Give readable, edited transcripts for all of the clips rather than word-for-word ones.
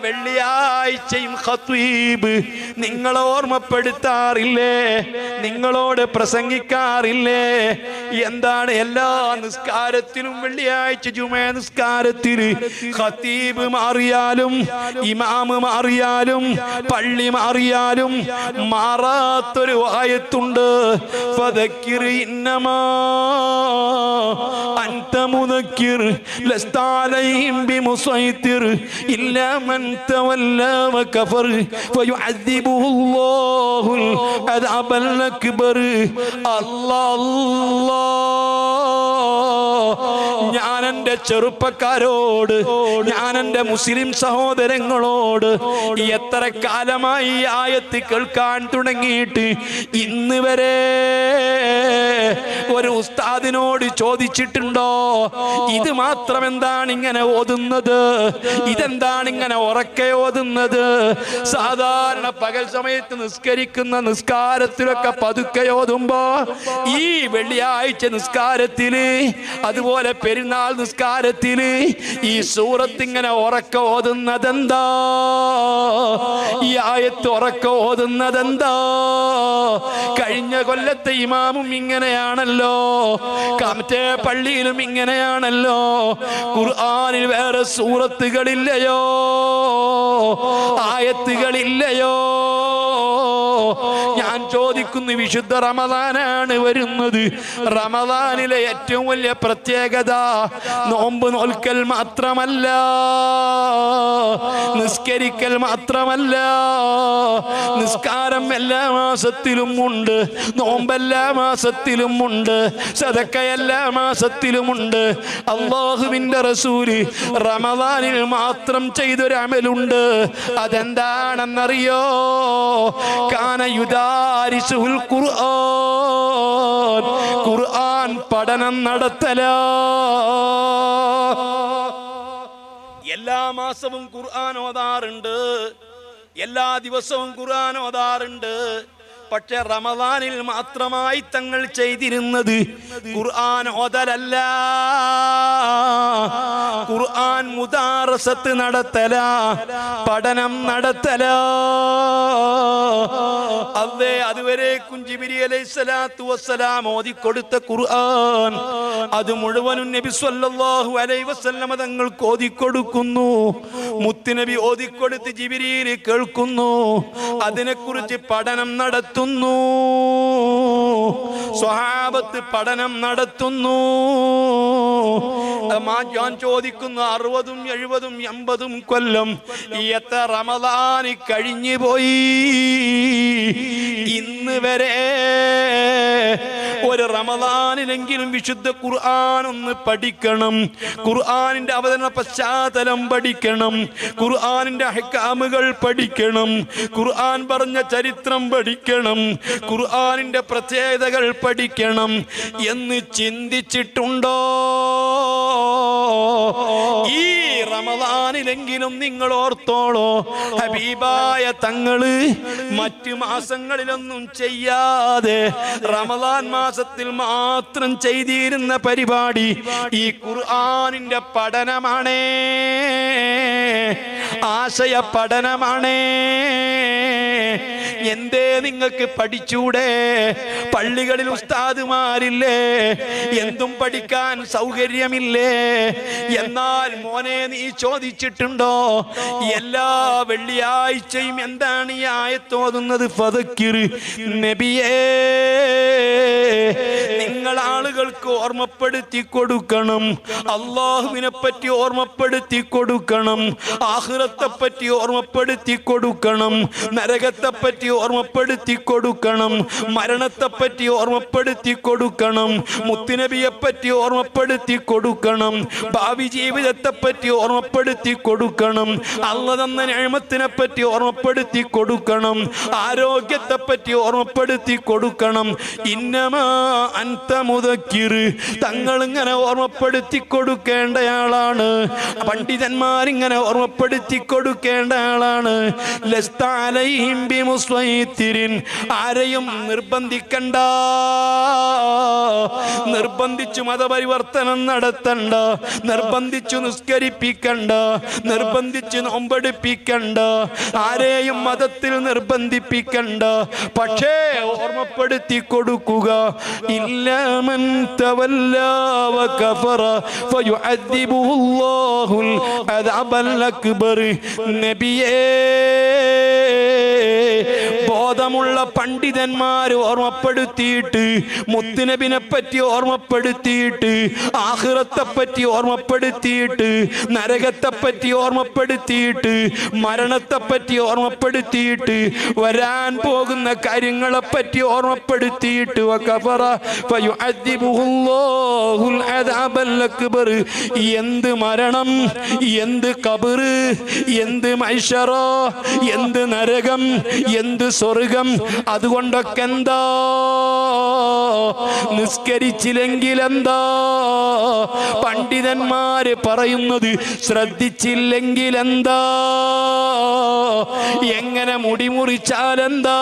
വെള്ളിയാഴ്ചയും ഖതീബ് നിങ്ങളെ ഓർമ്മപ്പെടുത്താറില്ലേ? നിങ്ങളോട് പ്രസംഗിക്കാറില്ലേ? എന്താണ് എല്ലാ നിസ്കാരത്തിലും വെള്ളിയാഴ്ച ജുമുഅ നിസ്കാരത്തിന് ഖതീബ് മാറിയാലും ഇമാമ് മാറിയാലും പള്ളി മാറിയാലും മാറാത്തൊരു ആയത്തുണ്ട്. ഫദക്കിർ ഇന്നമാ അൻത മുദക്കിർ ലസ്ത അലൈഹിം ബിമുസൈത്തിർ ഇല്ലാ മൻ തവല്ലാ വകഫർ ഫയുഅദ്ദിബുഹുല്ലാഹുൽ അദബൽ അക്ബർ. അല്ലാഹ്, ഞാൻ എൻ്റെ ചെറുപ്പക്കാരോട്, ഞാൻ എൻ്റെ മുസ്ലിം സഹോദരങ്ങളോട് എത്ര കാലമായി ഈ ആയത്ത് കേൾക്കാൻ തുടങ്ങിയിട്ട് ഇന്ന് വരെ ഒരു ഉസ്താദിനോട് ചോദിച്ചിട്ടുണ്ടോ ഇത് മാത്രം എന്താണ് ഇങ്ങനെ ഓതുന്നത്, ഇതെന്താണ് ഇങ്ങനെ ഉറക്കെ ഓതുന്നത്? സാധാരണ പകൽ സമയത്ത് നിസ്കരിക്കുന്ന നിസ്കാരത്തിലൊക്കെ പതുക്കെ ഓതുമ്പോ ഈ വെള്ളിയാഴ്ച നിസ്കാരത്തില് അതുപോലെ പെരുന്നാൾ നിസ്കാരത്തില് ഈ സൂറത്ത് ഇങ്ങനെ ഉറക്കെ ഓതുന്നതെന്താ? ഈ ആയത്ത് ഉറക്കെ ഓതുന്നതെന്താ? കഴിഞ്ഞ കൊല്ലത്തെ ഇമാമും ഇങ്ങനെയാണല്ലോ, മറ്റേ പള്ളിയിലും ഇങ്ങനെയാണല്ലോ. ഖുർആനിൽ വേറെ സൂറത്തുകളില്ലയോ, ആയത്തുകളില്ലയോ? ഞാൻ ചോദിക്കുന്നു, വിശുദ്ധ റമദാനാണ് വരുന്നത്. റമദാനിലെ ഏറ്റവും വലിയ പ്രത്യേകത നോമ്പ് നോൽക്കൽ മാത്രമല്ല, നിസ്കരിക്കൽ മാത്രമല്ല. നിസ്കാരം എല്ലാ മാസത്തിലും ഉണ്ട്, നോമ്പ് എല്ലാ മാസത്തിലും ഉണ്ട്, സദക്ക എല്ലാ മാസത്തിലുമുണ്ട്. അല്ലാഹുവിന്റെ റസൂല് റമദാനിൽ മാത്രം ചെയ്തൊരു അമലുണ്ട്. അതെന്താണെന്നറിയോ? കാന യുദാരിസുൽ ഖുർആൻ, ഖുർആൻ പഠനം നടത്തല. എല്ലാ മാസവും ഖുർആൻ ഓതാറുണ്ട്, എല്ലാ ദിവസവും ഖുർആൻ ഓതാറുണ്ട്. പക്ഷെ റമദാനിൽ മാത്രമായി തങ്ങൾ ചെയ്തിരുന്നത് ഖുർആൻ ഓതലല്ല, ഖുർആൻ മുദാറസത്ത് നടത്തല, പഠനം നടത്തല. അതെ, അതുവരേക്കും ജിബ്രീൽ അലൈഹിസ്സലാത്തു വസ്സലാം ഓതിക്കൊടുത്ത ഖുർആൻ അത് മുഴുവനും നബി സല്ലല്ലാഹു അലൈഹി വസല്ലമ തങ്ങൾക്ക് ഓതിക്കൊടുക്കുന്നു. മുത്തുനബി ഓതിക്കൊടുത്ത് ജിബ്രീൽ കേൾക്കുന്നു, അതിനെക്കുറിച്ച് പഠനം നടത്തുന്നു, സ്വഹാബത്ത് പഠനം നടത്തുന്നു. ഞാൻ ചോദിക്കുന്നു, 60, 70, 80 കൊല്ലം എത്ര റമദാൻ കഴിഞ്ഞു പോയി? ഇന്ന് വരെ ഒരു റമദാനിലെങ്കിലും വിശുദ്ധ ഖുർആൻ ഒന്ന് പഠിക്കണം, ഖുർആനിന്റെ അവതരണ പശ്ചാത്തലം പഠിക്കണം, ഖുർആനിന്റെ അഹ്കാമുകൾ പഠിക്കണം, ഖുർആൻ പറഞ്ഞ ചരിത്രം പഠിക്കണം, ഖുർആനിന്റെ പ്രത്യേകതകൾ പഠിക്കണം എന്ന് ചിന്തിച്ചിട്ടുണ്ടോ? ഈ റമദാനിലെങ്കിലും നിങ്ങൾ ഓർത്തോളോ, ഹബീബായ തങ്ങള് മറ്റു മാസങ്ങളിലൊന്നും ചെയ്യാതെ റമദാൻ മാസത്തിൽ മാത്രം ചെയ്തിരുന്ന പരിപാടി ഈ ഖുർആനിന്റെ പഠനമാണേ, ആശയ പഠനമാണേ. എന്തേ നിങ്ങൾക്ക് പഠിച്ചൂടെ? പള്ളികളിൽ ഉസ്താദുമാരില്ലേ, എന്തും പഠിക്കാൻ സൗകര്യമില്ലേ? എന്നാൽ മോനെ, നീ ചോദിച്ചിട്ടുണ്ടോ എല്ലാ വെള്ളിയാഴ്ചയും എന്താണ് ഈ ആയത്ത് ഓതുന്നത്? ഫദക്കിർ, നബിയേ നിങ്ങൾ ആളുകൾക്ക് ഓർമ്മപ്പെടുത്തി കൊടുക്കണം, അല്ലാഹുവിനെ പറ്റി ഓർമ്മപ്പെടുത്തി കൊടുക്കണം, ആഖിറത്തെ പറ്റി ഓർമ്മപ്പെടുത്തി കൊടുക്കണം, നരകത്തെ പറ്റി ഓർമ്മപ്പെടുത്തി കൊടുക്കണം, മരണത്തെ പറ്റി ഓർമ്മപ്പെടുത്തി കൊടുക്കണം, മുത്തുനബിയെ പറ്റി ഓർമ്മപ്പെടുത്തി കൊടുക്കണം, ഭാവി ജീവിതത്തെ പറ്റി ഓർമ്മപ്പെടുത്തി കൊടുക്കണം, അല്ലാഹു തന്ന നിഅമത്തിനെ പറ്റി ഓർമ്മപ്പെടുത്തി കൊടുക്കണം, ആരോഗ്യത്തെ പറ്റി ഓർമ്മപ്പെടുത്തി കൊടുക്കണം. ഇന്നമാ അൻത മുദക്കിർ, തങ്ങൾ ഇങ്ങനെ ഓർമ്മപ്പെടുത്തി കൊടുക്കേണ്ടയാളാണ്, പണ്ഡിതന്മാരിങ്ങനെ ഓർമ്മപ്പെടുത്തി കൊടുക്കേണ്ട ആളാണ്. ലസ്ത അലൈഹിം ബിമുസ്വൈ മുസൈത്തിരിൻ, ആരെയും നിർബന്ധിക്കണ്ട, നിർബന്ധിച്ചു മതപരിവർത്തനം നടത്തണ്ട, നിർബന്ധിച്ചു നിസ്കരിപ്പിക്കണ്ട, നിർബന്ധിച്ചു നോമ്പെടുപ്പിക്കണ്ട, ആരെയും മതത്തിൽ നിർബന്ധിപ്പിക്കണ്ട. പക്ഷേ ഓർമ്മപ്പെടുത്തി കൊടുക്കുക, ഇല്ലാമൻ തവല്ലാ വകഫറ ഫയുഅദ്ദിബുഹുല്ലാഹുൽ അദബൽ അക്ബർ. നബിയേ, ബോധമുള്ള പണ്ഡിതന്മാർ ഓർമ്മപ്പെടുത്തിയിട്ട്, മുത്തുനബിനെ പറ്റി ഓർമ്മപ്പെടുത്തിയിട്ട്, ആഖിറത്തെ പറ്റി ഓർമ്മപ്പെടുത്തിയിട്ട്, നരകത്തെ പറ്റി ഓർമ്മപ്പെടുത്തിയിട്ട്, മരണത്തെ പറ്റി ഓർമ്മപ്പെടുത്തിയിട്ട്, വരാൻ പോകുന്ന കാര്യങ്ങളെ പറ്റി ഓർമ്മപ്പെടുത്തിയിട്ട്, വകഫറ ഫയുഅദ്ദിബുഹുല്ലാഹുൽ അദബൽ അക്ബർ. എന്ത് മരണം, എന്ത് ഖബർ, എന്ത് മഹ്ശറ, എന്ത് നരകം, എന്ത് സ്വർഗം, അതുകൊണ്ടൊക്കെ എന്താ? നിസ്കരിച്ചില്ലെങ്കിൽ എന്താ? പണ്ഡിതന്മാര് പറയുന്നത് ശ്രദ്ധിച്ചില്ലെങ്കിൽ എന്താ? എങ്ങനെ മുടി മുറിച്ചാലെന്താ?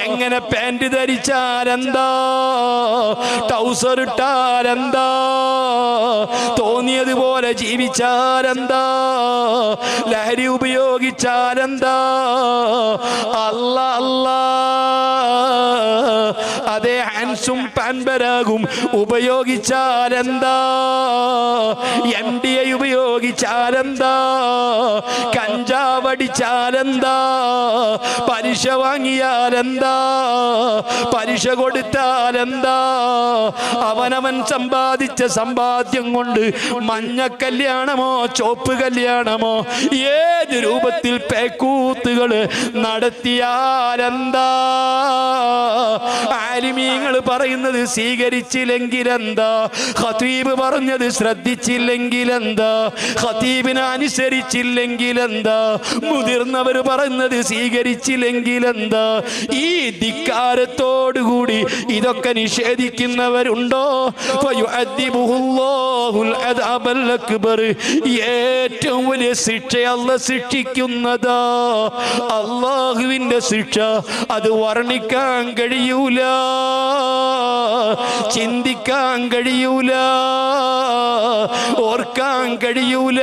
എങ്ങനെ പാന്റ് ധരിച്ചാലെന്താ? ട്രൗസർ ഇട്ടാലെന്താ? തോന്നിയതുപോലെ ജീവിച്ചാലെന്താ? ലഹരി ഉപയോഗിച്ചാലെന്താ? അല്ല അല്ല, അതേ ഹാൻസും പാൻപരാഗും ഉപയോഗിച്ചാലെന്താ? MDA ഉപയോഗിച്ചാലെന്താ? കഞ്ചാവടിച്ചാലെന്താ? പലിശ വാങ്ങിയാലെന്താ? പലിശ കൊടുത്താലെന്താ? അവനവൻ സമ്പാദിച്ച സമ്പാദ്യം കൊണ്ട് മഞ്ഞ കല്യാണമോ ചോപ്പ് കല്യാണമോ ഏത് രൂപത്തിൽ പേക്കൂത്തുകൾ നടത്തിയാലെന്താ? ആലിമീങ്ങൾ പറയുന്നത് സ്വീകരിച്ചില്ലെങ്കിലെന്താ? ഖതീബ് പറഞ്ഞത് ശ്രദ്ധിച്ചില്ലെങ്കിലെന്താ? ഖതീബിനെ അനുസരിച്ചില്ലെങ്കിലെന്താ? മുതിർന്നവർ പറയുന്നത് സ്വീകരിച്ചില്ലെങ്കിലെന്താ? ഈ ധിക്കാരത്തോടുകൂടി ഇതൊക്കെ നിഷേധിക്കുന്നവരുണ്ടോ? ഫയുഅദ്ദിബുഹുല്ലാഹുൽ അദബൽ അക്ബർ. ഏറ്റവും വലിയ ശിക്ഷ അല്ലാഹു ശിക്ഷിക്കുന്നതാ. അല്ലാഹുവിന്റെ ശിക്ഷ അത് വർണ്ണിക്കാൻ കഴിയൂല, ചിന്തിക്കാൻ കഴിയൂല, ഓർക്കാൻ കഴിയൂല.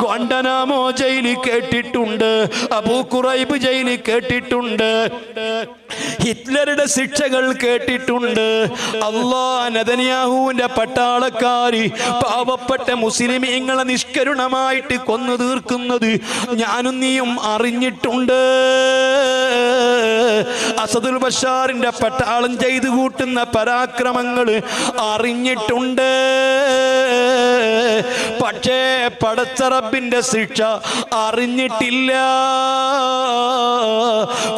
ഗോണ്ടനാമോ ജയിലിൽ കേട്ടിട്ടുണ്ട്, അബൂ ഖുറൈബ് ജയിലിൽ കേട്ടിട്ടുണ്ട്, ഹിറ്റ്ലറുടെ ശിക്ഷകൾ കേട്ടിട്ടുണ്ട്. നെതന്യാഹുവിന്റെ പട്ടാളക്കാരി പാവപ്പെട്ട മുസ്ലിമീങ്ങളെ നിഷ്കരുണമായിട്ട് കൊന്നു തീർക്കുന്നത് ഞാനും നീയും അറിഞ്ഞിട്ടുണ്ട്. അസദുൽ ബഷാറിന്റെ പട്ടാളം ചെയ്തു കൂട്ടുന്ന പരാക്രമങ്ങൾ അറിഞ്ഞിട്ടുണ്ട്. പക്ഷേ പടച്ച റബ്ബിന്റെ ശിക്ഷ അറിഞ്ഞിട്ടില്ല.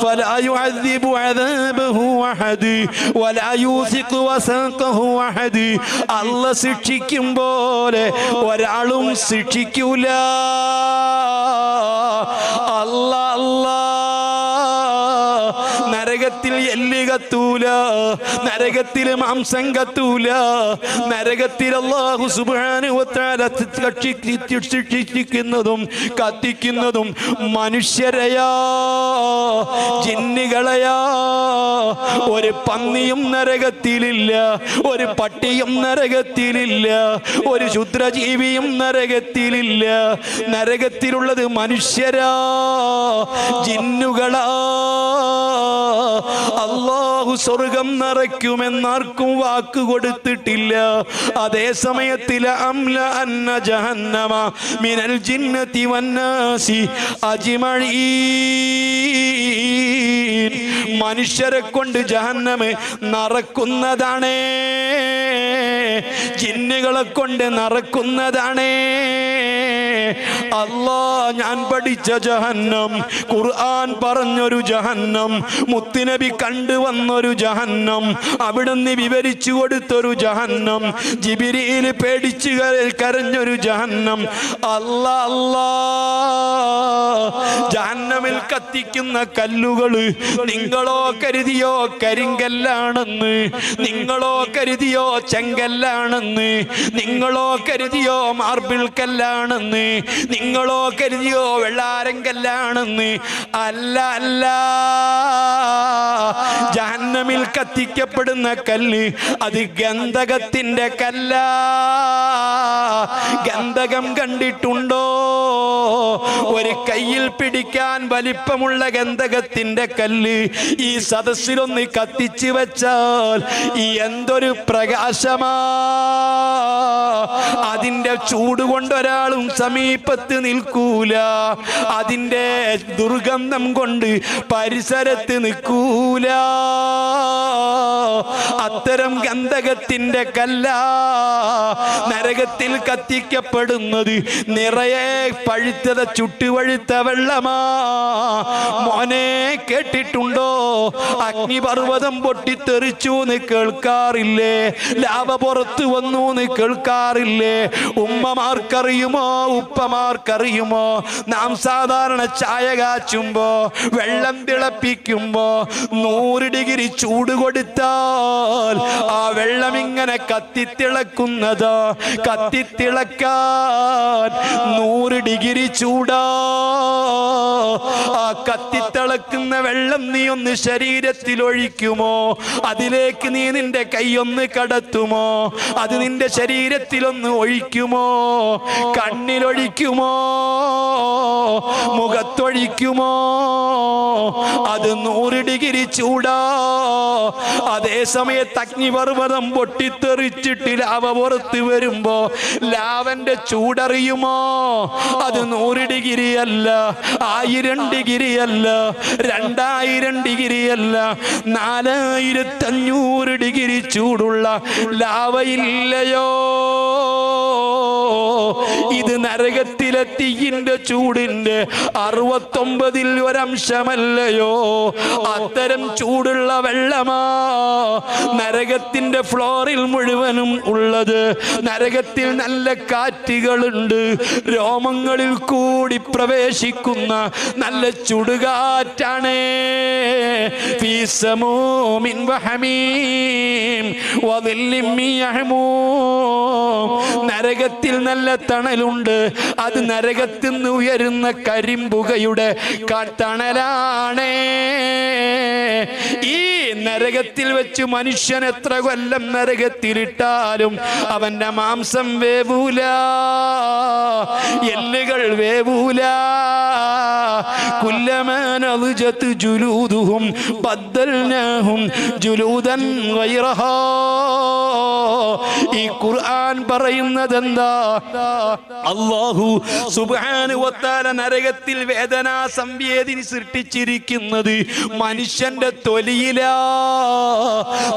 ഫലാ യുഅദ്ദിബു അദാബഹു അഹദ് വലാ യൂസിഖു വസാഖഹു അഹദ്. അല്ലാഹ് ശിക്ഷിക്കും പോലെ ഒരാളും ശിക്ഷിക്കൂല. നരകത്തിൽ എല്ല് കത്തൂല, നരകത്തിൽ മാംസം കത്തൂല, നരകത്തിൽ അല്ലാഹു സുബ്ഹാനഹു വ തആല ശിക്ഷിക്കുന്നതും കത്തിക്കുന്നതും മനുഷ്യരെയാ, ജിന്നുകളെയാ. ഒരു പന്നിയും നരകത്തിലില്ല, ഒരു പട്ടിയും നരകത്തിലില്ല, ഒരു ക്ഷുദ്രജീവിയും നരകത്തിലില്ല. നരകത്തിലുള്ളത് മനുഷ്യരാ, ജിന്നുകളാ. അല്ലാഹു സ്വർഗം നിറയ്ക്കുമെന്നാർക്കും വാക്ക് കൊടുത്തിട്ടില്ല. അതേ സമയത്തിൽ അംല അന്ന ജഹന്നമ മിനൽ ജിന്നതി വന്നാസി അജ്മഈൻ. മനുഷ്യരെ കൊണ്ട് ജഹന്നമ് നിറക്കുന്നതാണ്, ജിന്നുകളെ കൊണ്ട് നിറക്കുന്നതാണ്. അല്ലാ, ഞാൻ പഠിച്ച ജഹന്നം, ഖുർആൻ പറഞ്ഞൊരു ജഹന്നം, മുത്തുനബി കണ്ടുവന്നൊരു ജഹന്നം, അവിടുന്ന് വിവരിച്ചു കൊടുത്തൊരു ജഹന്നം, ജിബ്രീൽ പേടിച്ചു കരഞ്ഞൊരു ജഹന്നം. അല്ലാ അല്ലാ, ജഹന്നമിൽ കത്തിക്കുന്ന കല്ലുകൾ നിങ്ങളോ കരുതിയോ കരിങ്കല്ലാണെന്ന്, നിങ്ങളോ കരുതിയോ ചെങ്കല്ലാണെന്ന്, നിങ്ങളോ കരുതിയോ മാർബിൾ കല്ലാണെന്ന്, നിങ്ങളോ കരുതിയോ വെള്ളാരം കല്ലാണെന്ന്. അല്ല അല്ല, ജഹന്നമിൽ കത്തിക്കപ്പെടുന്ന കല്ല് അത് ഗന്ധകത്തിന്റെ കല്ല. ഗന്ധകം കണ്ടിട്ടുണ്ടോ? ഒരു കയ്യിൽ പിടിക്കാൻ വലിപ്പമുള്ള ഗന്ധകത്തിന്റെ കല്ല് ഈ സദസ്സിലൊന്ന് കത്തിച്ചു വെച്ചാൽ എന്തൊരു പ്രകാശമാ! അതിന്റെ ചൂട് കൊണ്ടൊരാളും സമീപത്ത് നിൽക്കൂല, അതിന്റെ ദുർഗന്ധം കൊണ്ട് പരിസരത്ത് നിൽക്കൂല. അത്തരം ഗന്ധകത്തിന്റെ കല്ല നരകത്തിൽ കത്തിക്കപ്പെടുന്നത്. നിറയെ പഴുത്തത ചുട്ടുപഴുത്ത വെള്ളമാ. മോനെ, കേട്ടിട്ടുണ്ടോ? അഗ്നിപർവ്വതം പൊട്ടിത്തെറിച്ചു എന്ന് കേൾക്കാറില്ലേ? ലാവ പുറത്തു വന്നു എന്ന് കേൾക്കാറില്ലേ? ഉമ്മമാർക്കറിയുമോ? ഉപ്പമാർക്കറിയുമോ? നാം സാധാരണ ചായ കാച്ചുമ്പോ, വെള്ളം തിളപ്പിക്കുമ്പോ 100 ഡിഗ്രി ചൂട് കൊടുത്താൽ ആ വെള്ളം ഇങ്ങനെ കത്തിത്തിളക്കുന്നത്. കത്തിത്തിളക്കാൻ 100 ഡിഗ്രി ചൂടാ. ആ കത്തിത്തിളക്കുന്ന വെള്ളം നീ ഒന്ന് ശരീരത്തിൽ ഒഴിക്കുമോ? അതിലേക്ക് നീ നിന്റെ കൈയൊന്ന് കടത്തുമോ? അത് നിന്റെ ശരീരത്തിലൊന്ന് ഒഴിക്കുമോ? കണ്ണിലൊഴിക്കുമോ? മുഖത്തൊഴിക്കുമോ? അത് 100 ഡിഗ്രി ചൂടാ. അതേ സമയത്ത് അഗ്നിപർവ്വതം പൊട്ടിത്തെറിച്ചിട്ട് ലാവ പുറത്ത് വരുമ്പോ ലാവന്റെ ചൂടറിയുമോ? അത് 100 ഡിഗ്രി അല്ല, 1000 ഡിഗ്രി അല്ല, 2000 ഡിഗ്രി അല്ല, 4500 ഡിഗ്രി ചൂടുള്ള ലാവയില്ലയോ? ഇത് നരകത്തിലെ തീയിന്റെ ചൂടിന്റെ 69ൽ 1 അംശമല്ലയോ? അത്തരം ചൂടുള്ള വെള്ളമാ നരകത്തിന്റെ ഫ്ലോറിൽ മുഴുവനും ഉള്ളത്. നരകത്തിൽ നല്ല കാറ്റുകളുണ്ട്, രോമങ്ങളിൽ കൂടി പ്രവേശിക്കുന്ന നല്ല ചുടുകാറ്റാണ്. നരകത്തിൽ നല്ല തണലുണ്ട്. അത് നരകത്തിൽ നിന്ന് ഉയരുന്ന കരിമ്പുകയുടെ തണലാണ്. ഈ നരകത്തിൽ വെച്ച് മനുഷ്യൻ എത്ര കൊല്ലം നരകത്തിലിട്ടാലും അവന്റെ മാംസം വേവൂല, എല്ലുകൾ വേവൂല. കുല്ലമാനളുജത് ജുലൂദുഹും ബദ്ദൽനാഹും ജുലൂദൻ ഗൈറഹാ. ഈ ഖുർആൻ പറയുന്നത് എന്താ? അല്ലാഹു സുബ്ഹാനഹു വ തആല നരകത്തിൽ വേദനാ സംവേദിനി സൃഷ്ടിച്ചിരിക്കുന്നത് മനുഷ്യന്റെ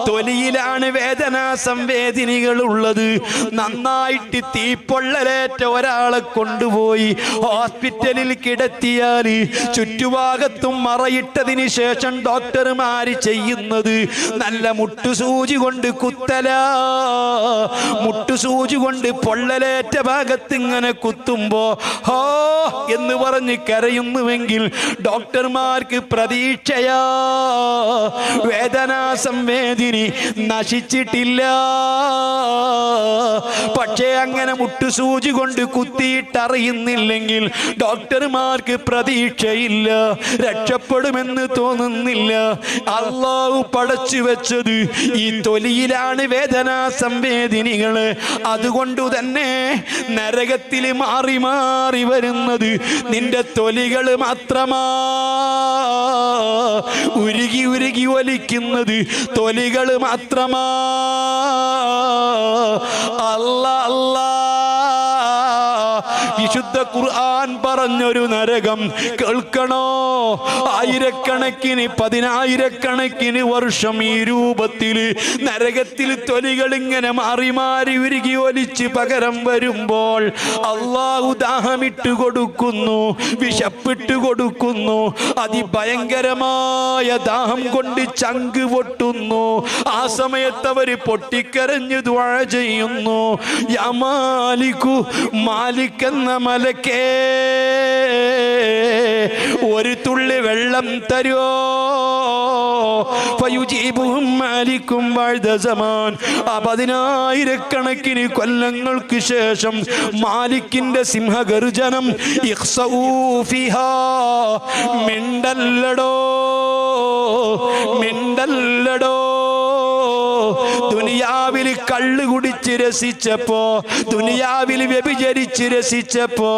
തൊലിയിലാണ് വേദനാ സംവേദിനികൾ ഉള്ളത്. നന്നായിട്ട് തീപ്പൊള്ളലേറ്റ ഒരാളെ കൊണ്ടുപോയി ഹോസ്പിറ്റലിൽ കിടത്തിയാൽ ചുറ്റുഭാഗത്തും മറയിട്ടതിന് ശേഷം ഡോക്ടർമാര് ചെയ്യുന്നത് നല്ല മുട്ടുസൂചി കൊണ്ട് കുത്തല. മുട്ടുസൂചി കൊണ്ട് പൊള്ളലേറ്റ ഭാഗത്ത് ഇങ്ങനെ കുത്തുമ്പോ ഹോ എന്ന് പറഞ്ഞ് കരയുന്നുവെങ്കിൽ ഡോക്ടർമാർക്ക് പ്രതീക്ഷയാ. വേദനാ സംവേദിനി നശിച്ചിട്ടില്ല. പക്ഷേ അങ്ങനെ മുട്ടുസൂചി കൊണ്ട് കുത്തിയിട്ടറിയുന്നില്ലെങ്കിൽ ഡോക്ടർമാർക്ക് പ്രതീക്ഷയില്ല, രക്ഷപ്പെടുമെന്ന് തോന്നുന്നില്ല. അല്ലാഹു പടച്ചു വെച്ചത് ഈ തൊലിയിലാണ് വേദനാ സംവേദിനികള്. അതുകൊണ്ട് തന്നെ നരകത്തിൽ മാറി മാറി വരുന്നത് നിന്റെ തൊലികൾ മാത്രമാ. ഉരുകി ഉരുകി ഒലിക്കുന്നത് തൊലികൾ മാത്രമാ. അല്ലാ അല്ലാ, വിശുദ്ധ ഖുർആൻ പറഞ്ഞൊരു നരകം കേൾക്കണോ? ആയിരക്കണക്കിന് 10000കണക്കിന് വർഷം ഈ രൂപത്തിൽ നരകത്തിൽ തൊലികൾ ഇങ്ങനെ മാറി മാറി ഉരുകി ഒലിച്ച് പകരം വരുമ്പോൾ അല്ലാഹു ദാഹമിട്ട് കൊടുക്കുന്നു, വിശപ്പിട്ട് കൊടുക്കുന്നു. അതിഭയങ്കരമായ ദാഹം കൊണ്ട് ചങ്ക് പൊട്ടുന്നു. ആ സമയത്ത് അവര് പൊട്ടിക്കരഞ്ഞ് ദുആ ചെയ്യുന്നു, യാ മാലികു, മാലിക് എന്ന മലക്കേ, ഒരു തുള്ളി വെള്ളം തരുമോ? ഫയുജീബുഹും മാലിക്കും ബഅദ സമാൻ. 10,000 കൊല്ലങ്ങൾക്ക് ശേഷം മാലിക്കിന്റെ സിംഹഗർജനം. ഇഖ്സഊ ഫിഹാ, മിണ്ടല്ലടോ മിണ്ടല്ലടോ. ദുനിയാവിൽ കള്ള് കുടിച്ച് രസിച്ചപ്പോ, ദുനിയാവിൽ വ്യഭിചരിച്ച് രസിച്ചപ്പോ,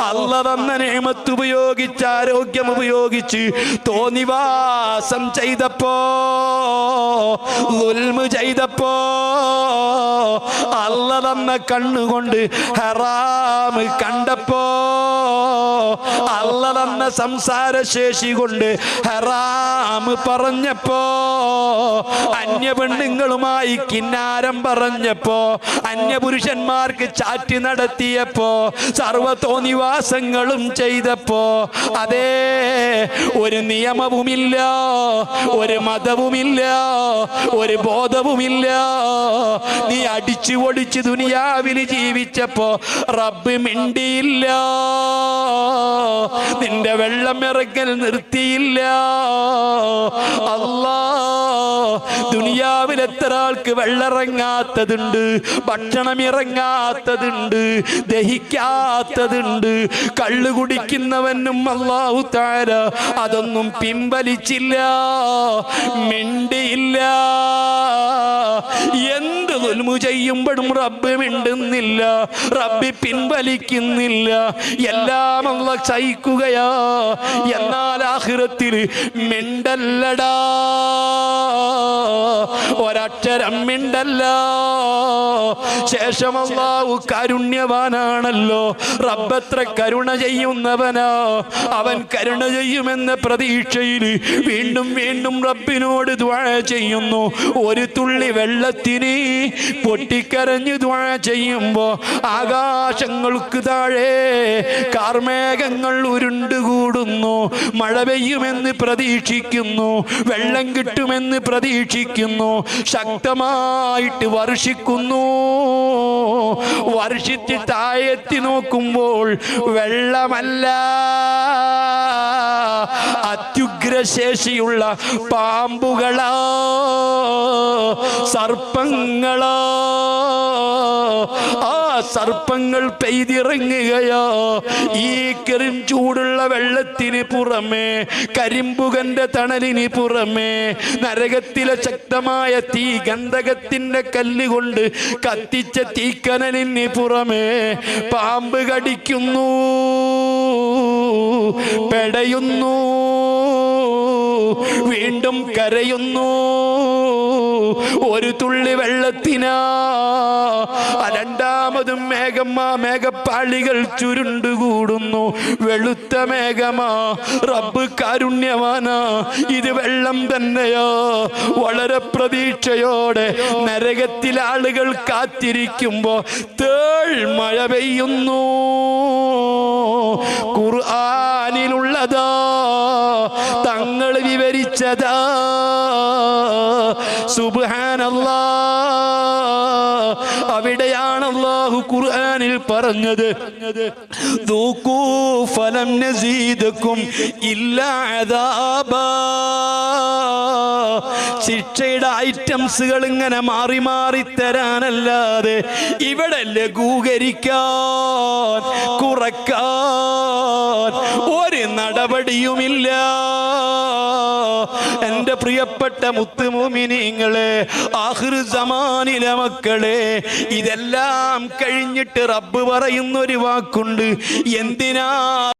അള്ള തന്ന നിഅമത്ത് ഉപയോഗിച്ച്, ആരോഗ്യം ഉപയോഗിച്ച് തോന്നിവാസം ചെയ്തപ്പോ, ദുൽമ് ചെയ്തപ്പോ, അള്ള തന്ന കണ്ണുകൊണ്ട് ഹറാം കണ്ടപ്പോ, അള്ള തന്ന സംസാരശേഷി കൊണ്ട് ഹറാം പറഞ്ഞപ്പോ, അന്യ പെണ്ണുങ്ങളുമായി കിന്നാരം പറഞ്ഞപ്പോ, അന്യപുരുഷന്മാർക്ക് ചാറ്റ് നടത്തിയപ്പോ, സർവ തോന്നിവാസങ്ങളും ചെയ്തപ്പോ, അതേ ഒരു നിയമവുമില്ല, ഒരു മതവുമില്ല, ഒരു ബോധവുമില്ല. നീ അടിച്ചു പൊടിച്ച് ദുനിയാവിൽ ജീവിച്ചപ്പോ റബ്ബ് മിണ്ടിയില്ല, നിന്റെ വെള്ളം ഇറങ്ങൽ നിർത്തിയില്ല. അല്ലാ, ദുനിയാവിൽ എത്ര ആൾക്ക് വെള്ളമിറങ്ങാത്തതുണ്ട്, ഭക്ഷണം ഇറങ്ങാത്തതുണ്ട്, ദഹിക്കാത്തതുണ്ട്. കള്ളു കുടിക്കുന്നവനും അല്ലാഹു തആല അതൊന്നും പിൻവലിച്ചില്ല, മിണ്ടിയില്ല. എന്ത് ദുൽമു ചെയ്യുമ്പോഴും റബ്ബ് മിണ്ടുന്നില്ല, റബ്ബ് പിൻവലിക്കുന്നില്ല. എല്ലാം അല്ലാഹ് സഹിക്കുകയാ. എന്നാൽ ആഖിറത്തിൽ മിണ്ടല്ലടാ, ഒരക്ഷരം മിണ്ടല്ല. ശേഷം അല്ലാഹു കാരുണ്യവാനാണല്ലോ, റബ്ബത്ര കരുണ ചെയ്യുന്നവനാ. അവൻ കരുണ ചെയ്യുമെന്ന പ്രതീക്ഷയിൽ വീണ്ടും വീണ്ടും റബ്ബിനോട് ദുആ ചെയ്യുന്നു. ഒരു തുള്ളി വെള്ളത്തിന് പൊട്ടിക്കരഞ്ഞ് ദുആ ചെയ്യുമ്പോ ആകാശങ്ങൾക്ക് താഴെ കാർമേഘങ്ങൾ ഉരുണ്ടുകൂടുന്നു. മഴ പെയ്യുമെന്ന് പ്രതീക്ഷിക്കുന്നു, വെള്ളം കിട്ടുമെന്ന് പ്രതീക്ഷിക്കുന്നു, ശക്തമായിട്ട് വർഷിക്കുന്നു. വർഷിച്ച് താഴെത്തി നോക്കുമ്പോൾ വെള്ളമല്ല, അത്യുഗ്രശേഷിയുള്ള പാമ്പുകളാ, സർപ്പങ്ങളാ. ആ സർപ്പങ്ങൾ പെയ്തിറങ്ങുകയോ. ഈ കെറും ചൂടുള്ള വെള്ളത്തിന് പുറമേ, കരിമ്പുകന്റെ തണലിന് പുറമേ, നരകത്തിലെ ശക്തമായ തീ, ഗന്ധകത്തിന്റെ കല്ലുകൊണ്ട് കത്തിച്ച തീക്കനലിന് പുറമേ പാമ്പ് കടിക്കുന്നു, പെടയുന്നു, വീണ്ടും കരയുന്നു. ഒരു തുള്ളി വെള്ളത്തിനാ. രണ്ടാമതും മേഘപ്പാളികൾ ചുരുണ്ടുകൂടുന്നു. വെളുത്ത മേഘമാ. റബ്ബ് കാരുണ്യവാനാ. ഇത് വെള്ളം തന്നെയോ. വളരെ പ്രതീക്ഷയോടെ നരകത്തിൽ ആളുകൾ കാത്തിരിക്കുമ്പോ തേൾ മഴ പെയ്യുന്നു. ഖുർആനിലുള്ളതാ, തങ്ങൾ വിവരിച്ചതാ. സുബ്ഹാനല്ലാഹ്. അവിടെയാണ് അല്ലാഹു ഖുർആനിൽ പറഞ്ഞത്, ദൂഖൂ ഫലം നസീദകും ഇല്ലാ അദാബാ. ശിക്ഷയുടെ ഐറ്റംസുകൾ ഇങ്ങനെ മാറി മാറി തരാനല്ലാതെ ഇവിടെ ലഘൂകരിക്കാൻ, കുറക്കാൻ ഒരു നടപടിയുമില്ല. എൻ്റെ പ്രിയപ്പെട്ട മുത്തുമോമിനീങ്ങളെ, ആഖിർ സമാനിലെ മക്കളെ, ഇതെല്ലാം കഴിഞ്ഞിട്ട് റബ്ബ് പറയുന്നൊരു വാക്കുണ്ട്. എന്തിനാ